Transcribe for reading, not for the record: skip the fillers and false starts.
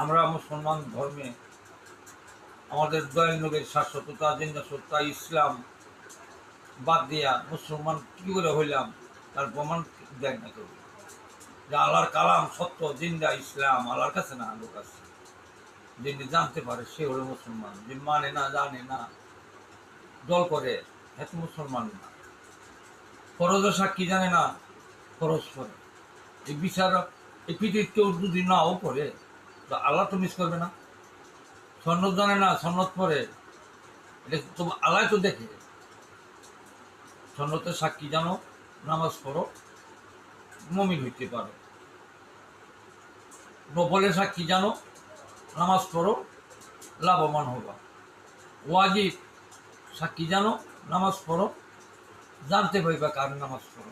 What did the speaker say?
আমরা মুসলমান ধর্মে আমাদের দয়াল নবীর শাশ্বততা জিন্দা সত্তা ইসলাম বাদ দিয়া মুসলমান কি করে হইলাম তার প্রমাণ দেখ না কেউ। যে আল্লাহর কালাম সত্য জিন্দা ইসলাম আল্লাহর কাছে না, আল্লাহর কাছে যিনি জানতে পারে সে হলো মুসলমান। যে মানে না, জানে না, দল করে, এত মুসলমান না। ফরজ সাক্ষী জানে না, ফরজ করে এই বিচারক এই পৃথিবীর কেউ যদি নাও করে তো আল্লাহ তো মিস করবে না। সন্ন্যত জানে না, সন্ন্যত পরে এটা তো আল্লাহ তো দেখে। সন্ন্যতের সাক্ষী জানো, নামাজ পড়ো, মুমিন হইতে পারো। নফলের সাক্ষী জানো, নামাজ পড়ো, লাভবান হবা। ওয়াজিব সাক্ষী জানো, নামাজ পড়ো, জানতে পারবা কার নামাজ পড়ো।